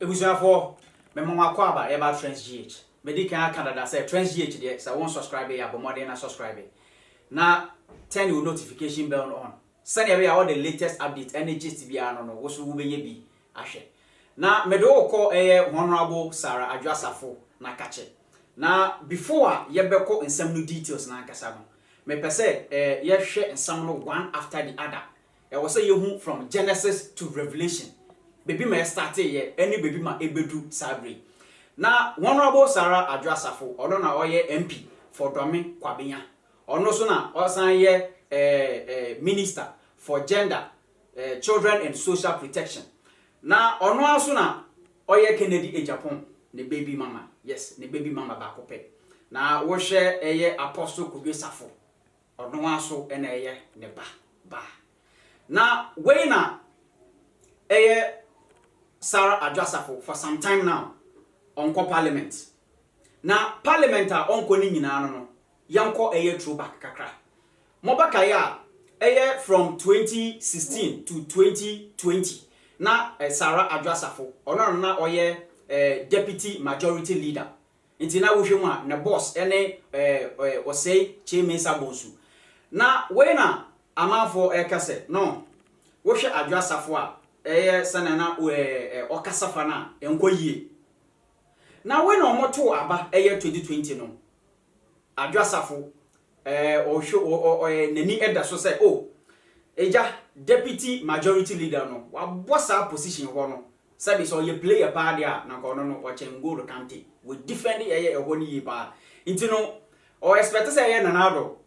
Ebusuafo me mama kwa ba eba Trends GH. Medical Canada say Trends GH there say won subscribe ya bomode na subscribe. Na turn your notification bell on. Send away all the latest updates energy to be no wo so wo benye bi ahwe. Na me do call Honorable Sarah Adwoa Safo na kache. Na before ye beko nsem no details na nkasa no. Me pese ye hwe nsem no one after the other. E was say you from Genesis to Revelation. Baby may start here, any baby ma ebedu sabre. Na Honorable Sarah Adwoa Safo, or na oye MP for Domin Kwabenya. Or no sooner, or san ye Minister for Gender, Children and Social Protection. Na or no sooner, oye Kennedy e Japan, the baby mama. Yes, the baby mama bakope. Na wo share eye Apostle Kugwe Safo. Or no aso ene eye ne ba. Na we na eye Sarah Adwoa Safo for some time now on Parliament. Na Parliament a onko ni nyina no yanko eye throwback kakra. Mobaka ya eye from 2016 to 2020. Na Sarah Adwoa Safo ono na oye deputy majority leader. Inti na wo hwemu a na boss ene osei Chemesa Bonsu. Na we na amafo ekase no wo hwe Adwoa Safo a sanana okasafa na enkoyie na we no moto aba 2020 no Adwoa Safo nani eda so say eja deputy majority leader no wa bossa position ho no sabi so ye player pa dia na ko no o chengoro kante we defend ho ni yi pa intino o expect say na nado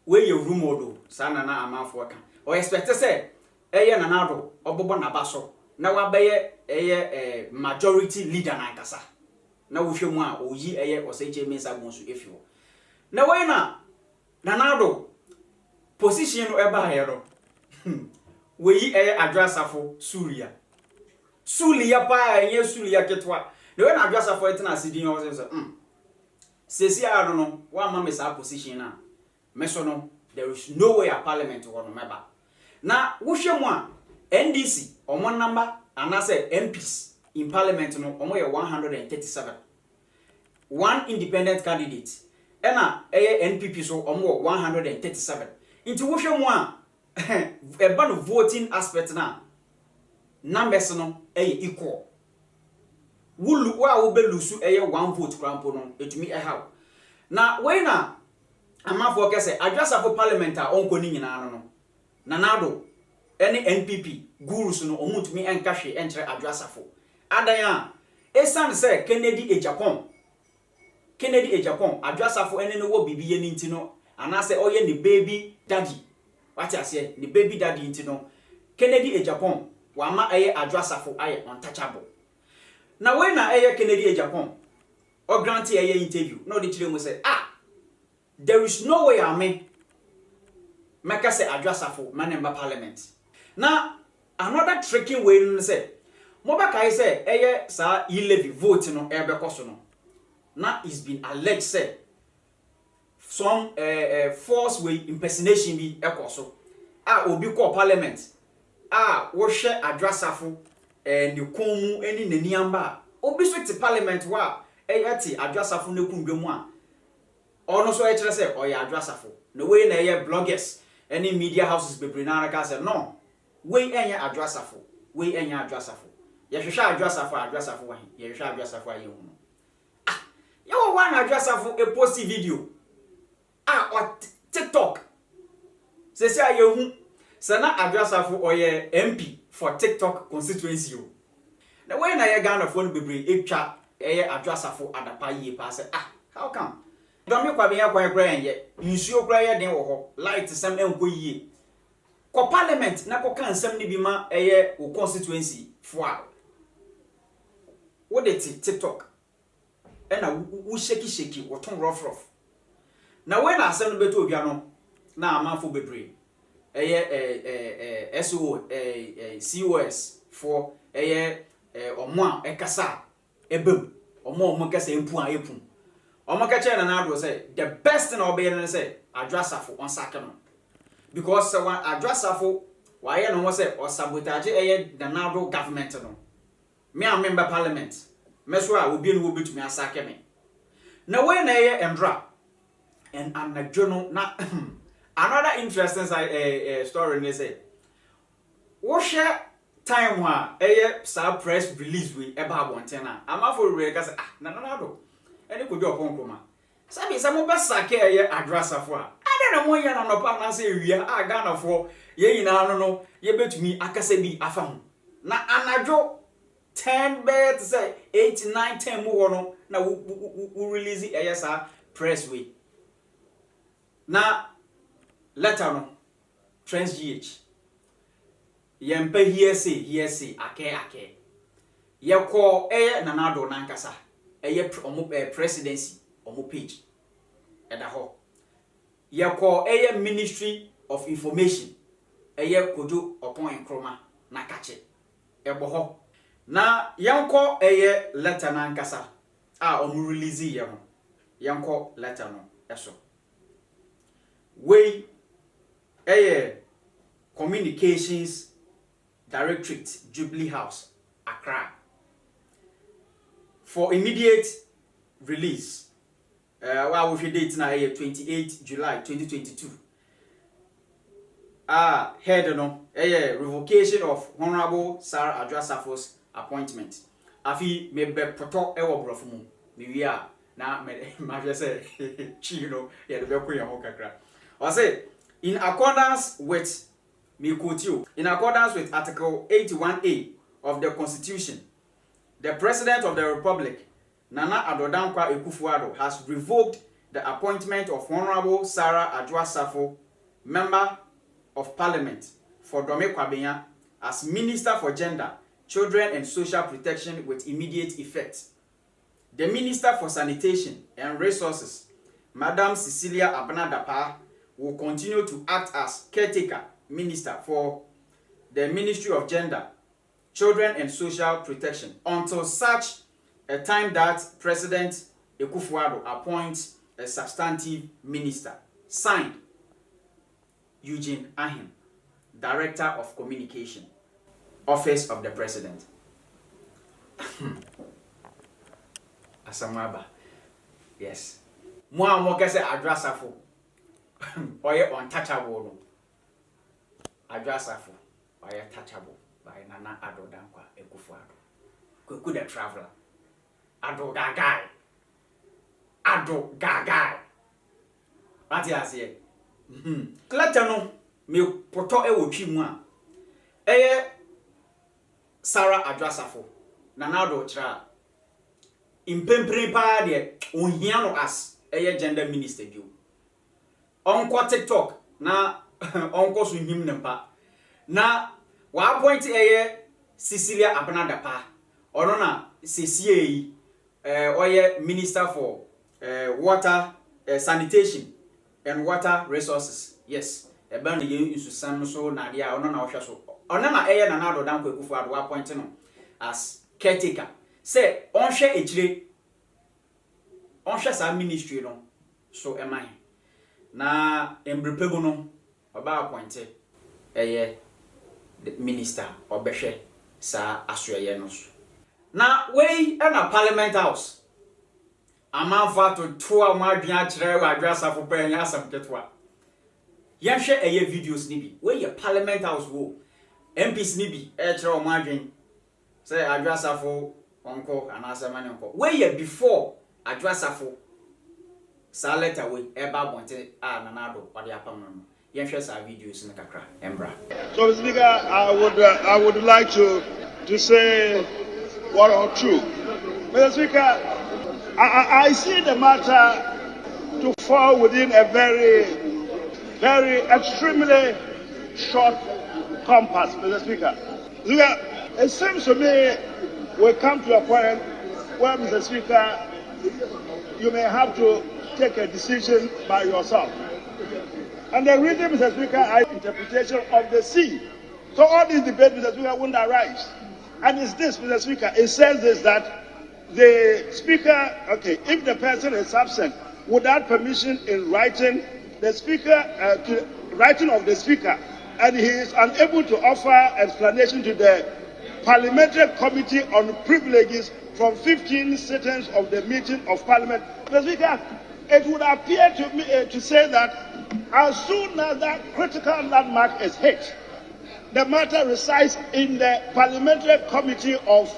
we ye rumodo sana na amafo ka o expect say na nado obobo na baso na wabeye majority leader na nkasa na wohwemu a oyi oseche mensa gonsu efio na we na nado position no eba hero we yi Adwoa Safo Sulia pa enye Sulia ketwa na we na Adwoa Safo etina asidin o say sesi a no wa ma me sa position na meso no there is no way a parliament wo no meba na wohwemu a NDC omon number anase MPs in parliament no omo ye 137. One independent candidate ena NPP so omo 137. Inti wohwemu a eba no voting aspect na numbers no equal. Wulu wa wo belusu 1 vote krampo no etumi how. Na we na amafo kese Adwoa Safo parliament a onko ni nyina no na nado any NPP gurus no omuntumi enkahwe enkere Adwoa Safo adan a esan se Kennedy e Japan Adwoa Safo ene no wo bibiye ni ntino anase oye ni baby daddy wati ase ni baby daddy ntino Kennedy e Japan wa ma Adwoa Safo aye untouchable na we na Kennedy e Japan o grant interview no de chire mo say there is no way ame maka say Adwoa Safo manemba parliament. Na another tricking way no say mobaka say sa e-levy vote no bekoso no na is been alleged say some false way impersonation bi ekoso obi call parliament wo hwe Adwoa Safo ni komu eni nani amba obi so ti parliament wa ti Adwoa Safo ne kundwemu a ono so kire say oya Adwoa Safo no way na bloggers any media houses bebre na aka say no we enya Adwoa Safo we enya Adwoa Safo ye hwehwe Adwoa Safo wa ye hwehwe Adwoa Safo aye hu ye wo wan Adwoa Safo e post video on TikTok se se aye hu sana Adwoa Safo oye MP for TikTok constituency na we na ye Ghana phone bebre etwa Adwoa Safo adapa ye pa say how come domi kwa be ya kwa kra ye nsuo kra ye den wo ho light sem enko yie ko parliament na ko kan sem ni bi ma o constituency foa wo de TikTok na wo sheki wo ton rough na we na asem no beto obia no na amafo bebre COS for omo a ekasa ebem omo kasa empu a epu omo ka che na Adwoa say the best thing obey na say Adwoa Safo on sack no because Adwoa Safo why no say or sabotage the Nado government no Me a member parliament. Meswa will be no bit me asake me. Now when I embra and I'm a journal na another interesting story is say what share time wa sa press release we eba bontena amafo re ka say na do ene ko jo pon kroma sabi say mo be sake Adwoa Safo a ade na mo ya na no pa na say wia Ghana fo ye yina no ye betumi akasa bi afa ho na anadwo 10 bet say 8 9 10 mu ho no na we release sa press we na letter no trans gh yempa hearsay ake ye call nanado nankasa presidency omo page eda ho ye call Ministry of Information kojo upon enkroma na kache ebo ho na yanko letter nankasa a omo release ye ho yanko letter no eso we Communications Directorate, Jubilee House, Accra, for immediate release. Well, with date now 28 July 2022. Head no, revocation of Honorable Sarah Adwoa Safo's appointment. Afi me be poto ewo brofumu. Me wi a na me say chi no ye de be ko ye ho kakra. I say in accordance with in accordance with Article 81A of the Constitution, the President of the Republic, Nana Addo Akufo-Addo, has revoked the appointment of Honorable Sarah Adwoa Safo, Member of Parliament for Dome Kwabenya, as Minister for Gender, Children and Social Protection with immediate effect. The Minister for Sanitation and Resources, Madam Cecilia Abena-Dapaah, will continue to act as caretaker Minister for the Ministry of Gender, Children and Social Protection until such a time that President Akufo-Addo appoints a substantive minister. Signed, Eugene Ahim, Director of Communication, Office of the President. Asamaba. Yes. Moi mo kese Adwoa Safo. Oye untouchable no. Adwoa Safo oye touchable by Nana Addo Akufo-Addo. Kuku the traveler. Addo gagai. What you say? Letter no me poto ewo twi mu a. Sarah Adwoa Safo. Nana Addo kira. Impempre pa de ohia no as gender minister bio. Onko TikTok na onko so him nempa na wa point Cecilia Abena-Dapaah ono na CCA oye Minister for Water, Sanitation and Water Resources. Yes, eba na ye nsusam so na dia ono na ohwe so ono na Nana Addo Akufo-Addo wa point no as caretaker. Say onhwe ejire onhwe sa ministry no so emai na embrepego no oba appointed the minister obehwe sa asoye no so na we na Parliament House amanfa to amadua kire Adwoa Safo pa nya asam ketwa yehwe videos ni bi we Parliament House wo MPs ni bi kire omadwen say Adwoa Safo onko anasemane onko we before Adwoa Safo sa letter we eba bonte Nana Addo wade apam no yenhwe sa videos na kakra embra. So Speaker, I would like to say one or two. Mr. Speaker, I see the matter to fall within a very extremely short compass, Mr. Speaker. It seems to me we come to a point where, Mr. Speaker, you may have to take a decision by yourself. And the reason, Mr. Speaker, is interpretation of the sea. So all these debates, Mr. Speaker, wouldn't arise. And it's this, Mr. Speaker, it says this, that the Speaker, okay, if the person is absent, without permission in writing, the Speaker, writing of the Speaker, and he is unable to offer explanation to the Parliamentary Committee on Privileges from 15 sittings of the meeting of Parliament. Mr. Speaker, it would appear to me to say that as soon as that critical landmark is hit, the matter resides in the Parliamentary Committee of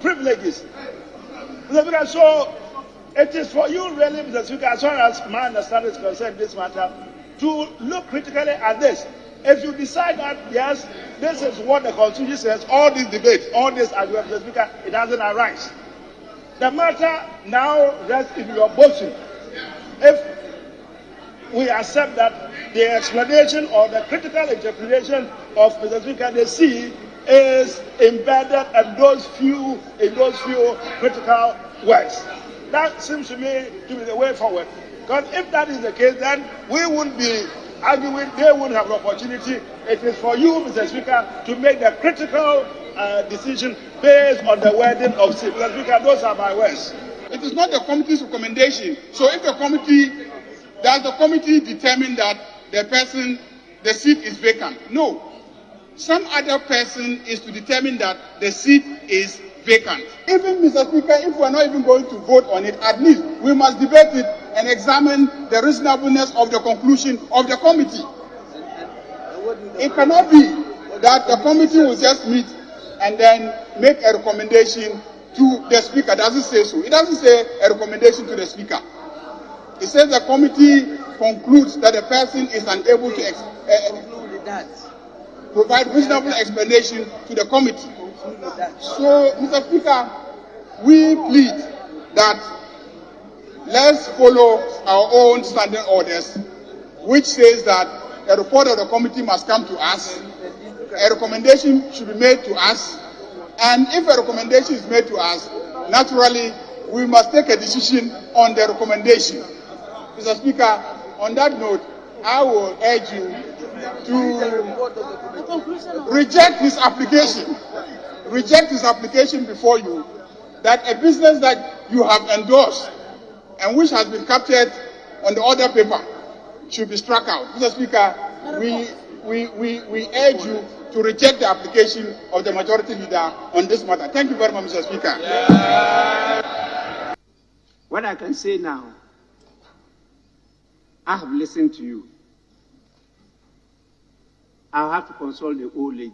Privileges. Mr. Speaker, so it is for you really, Mr. Speaker, as far as my understanding is concerned, this matter, to look critically at this. If you decide that, yes, this is what the Constitution says, all these debates, all this argument, Mr. Speaker, it doesn't arise. The matter now rests in your motion. If we accept that the explanation or the critical interpretation of Mr. Speaker, the C is embedded in those few critical words. That seems to me to be the way forward. Because if that is the case, then we wouldn't be arguing, they wouldn't have an opportunity. It is for you, Mr. Speaker, to make the critical decision based on the wording of C. Mr. Speaker, those are my words. It is not the committee's recommendation. So if the committee, does the committee determine that the seat is vacant? No. Some other person is to determine that the seat is vacant. Even, Mr. Speaker, if we are not even going to vote on it, at least we must debate it and examine the reasonableness of the conclusion of the committee. It cannot be that the committee will just meet and then make a recommendation to the speaker. It doesn't say so. It doesn't say a recommendation to the speaker. It says the committee concludes that the person is unable to provide reasonable explanation to the committee. So, Mr. Speaker, we plead that let's follow our own standing orders, which says that a report of the committee must come to us, a recommendation should be made to us, and if a recommendation is made to us, naturally, we must take a decision on the recommendation. Mr. Speaker, on that note, I will urge you to reject his application. Reject his application before you, that a business that you have endorsed and which has been captured on the order paper should be struck out. Mr. Speaker, we urge you to reject the application of the majority leader on this matter. Thank you very much, Mr. Speaker. Yeah. What I can say now, I have listened to you. I'll have to consult the old lady.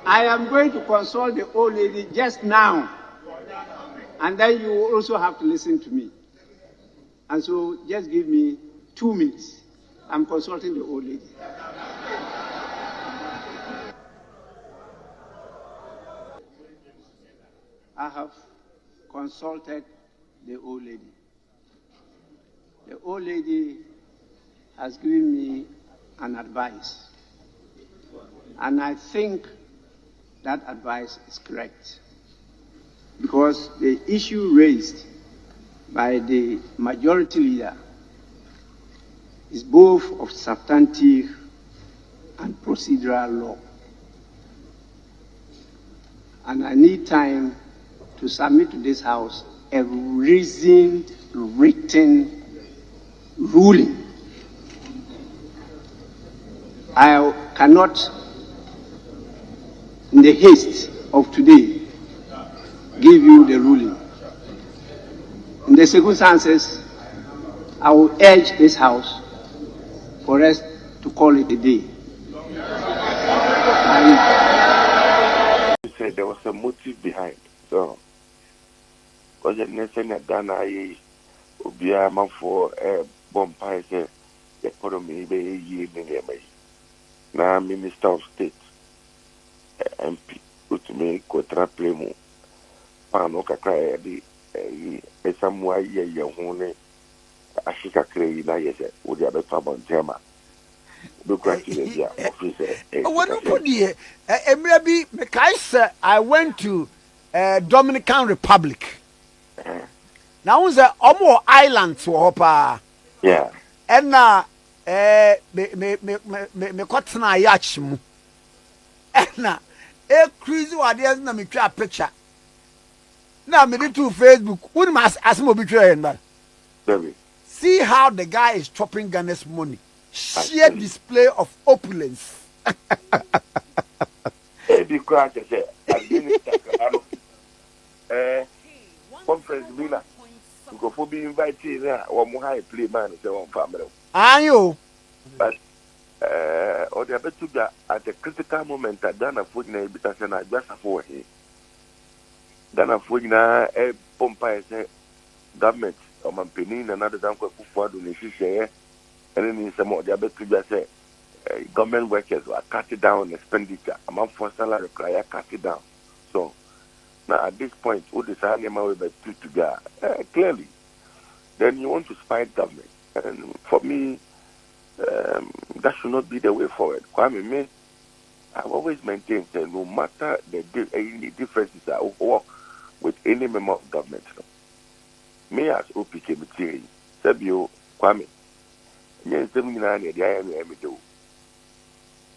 I am going to consult the old lady just now, and then you will also have to listen to me. And so just give me 2 minutes. I'm consulting the old lady. I have consulted the old lady. The old lady has given me an advice, and I think that advice is correct, because the issue raised by the majority leader is both of substantive and procedural law. And I need time to submit to this House a reasoned, written ruling. I cannot, in the haste of today, give you the ruling. In the circumstances, I will urge this House for us to call it a day. You said there was a motive behind. So, because the nation had done a Obiama for a bomb pie, the economy be a year in now Minister of State, MP, to make Kotra Plemo, Panoka Kaya, a somewhere year, Hone, Ashika Cray, Nayes, with the other Fabon Jama. Look at the officer. What do you put here? Maybe I went to Dominican Republic. Now is a Omo Island to Opa. Yeah. And now, me kotna yachimu. And now, cruise wa there na me twa picture. Now me do to Facebook. Who must ask me be try na? Baby. see how the guy is chopping Ghana's money. Sheer display of opulence. Because I say, conference Mina, go for being invited or more high play man is your own family. Ayo. But or the better at the critical moment at Ghana food na because I just for here. Ghana food na a pompa is government or man penny another than akufo-addo in share and then some more the better just say government workers were cut down expenditure amount for salary require cut it down. So now at this point all the salary way by two to go clearly then you want to spite government, and for me that should not be the way forward. Kwame, me, I've always maintained that no matter any differences I work with any member of government. Me as OPK material, Sabio, Kwame,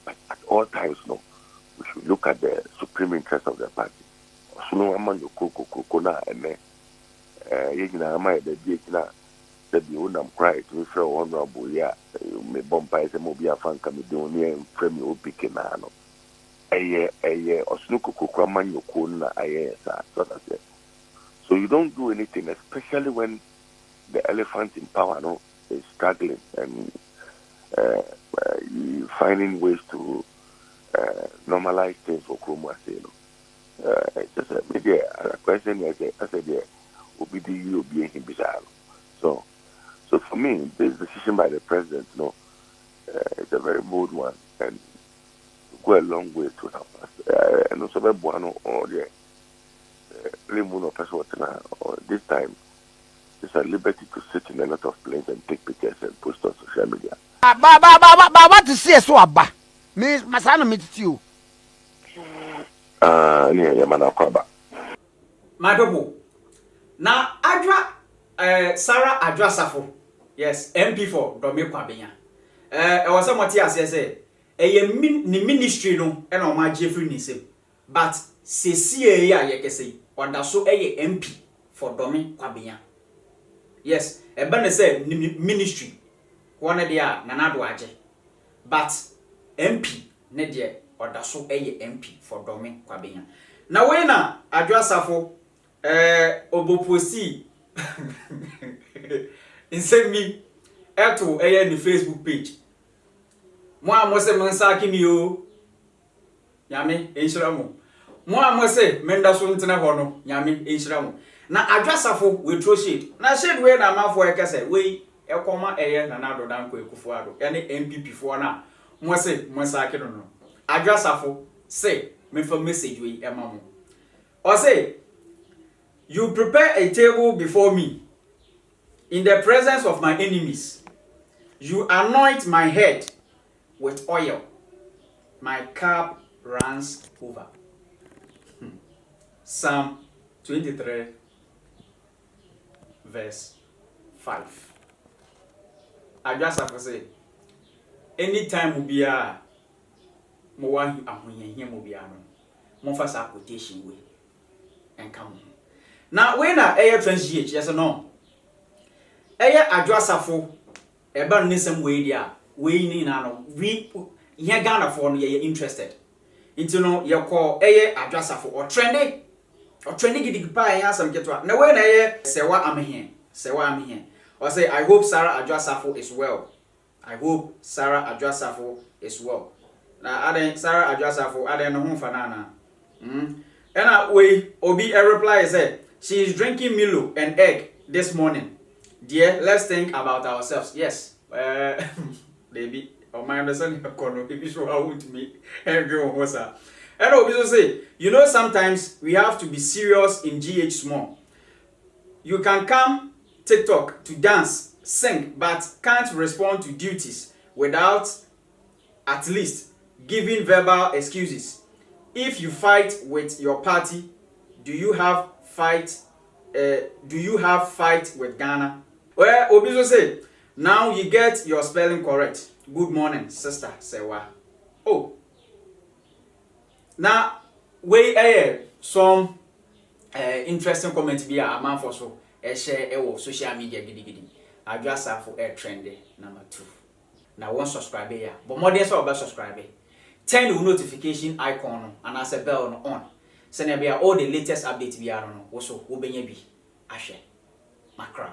but at all times, no, we should look at the supreme interest of the party. The I'm crying to feel honorable, yeah, me bumpy the mobile fan can be doing and frame you picking nano. A year, or snooker craman your corner, so you don't do anything, especially when the elephant in power no, is struggling and finding ways to normalize things for Chroma. It's just a media question, I said, yeah, will be the being bizarre. So for me, this decision by the president, no, it's a very bold one and go a long way to help us. And also, Buano or the Limuno person, or this time, it's a liberty to sit in a lot of planes and take pictures and post on social media. But what to say so about me, my son, meet you. Near Yamana Kwaba. My double. Now, Adwoa. Sarah Adwoa Safo, yes, MP for Domi Kwabenya. I was somewhat here, say, ni ministry no, and on my Jeffrey Nisem, but CCA, ya can say, or that's so a MP for Domi Kwabenya. Yes, a banner said ministry, one of the Adwoa, but MP, Nedia, or that's so a MP for Domi Kwabenya. Now, when Adwoa Safo, Oboposi, insend me to the Facebook page. Moi mose mensa kimi yo. Nyame enhira mo. Moi mose menda so ntena ho no. Nyame enhira mo. Na Adwoa Safo we throw shade. Na shade we na amafo ekese we ekoma na nado dan ko akufo-addo. Ya ne MPP fo na mose mensa kimi no. Adwoa Safo say me for message we ema mo. O say you prepare a table before me in the presence of my enemies. You anoint my head with oil. My cup runs over. Psalm 23, verse 5. I just have to say, anytime we be a more here will be a more quotation way and come. Now, when I translate, yes or no? Adwoa Safo, eba nisem we dia, we ni na no, we here Ghana for no ye interested. Into no ye call Adwoa Safo or trendy gidi pa ya sam ketwa. Na we na sewa am here. Or say I hope Sarah Adwoa Safo is well. I hope Sarah Adwoa Safo is well. Na aden Sarah Adwoa Safo aden no ho fa na. And we obi a reply said she is drinking Milo and egg this morning. Dear, let's think about ourselves. Yes, baby. Oh, my understanding of Kono, if you show how to me, and go on, sir. And also say, you know, sometimes we have to be serious in GH small. You can come TikTok to dance, sing, but can't respond to duties without at least giving verbal excuses. If you fight with your party, do you have fight with Ghana? Well, Obizo say, now you get your spelling correct. Good morning, sister Sewa. Oh. Now, we some interesting comments be a man for so share social media gidi. Adwoa Safo air trendy number 2. Now one subscribe here. But more than so subscribe. Turn the notification icon and as a bell on. Send all the latest updates we are on. Also, Ubenyebi. Ashe. Macra.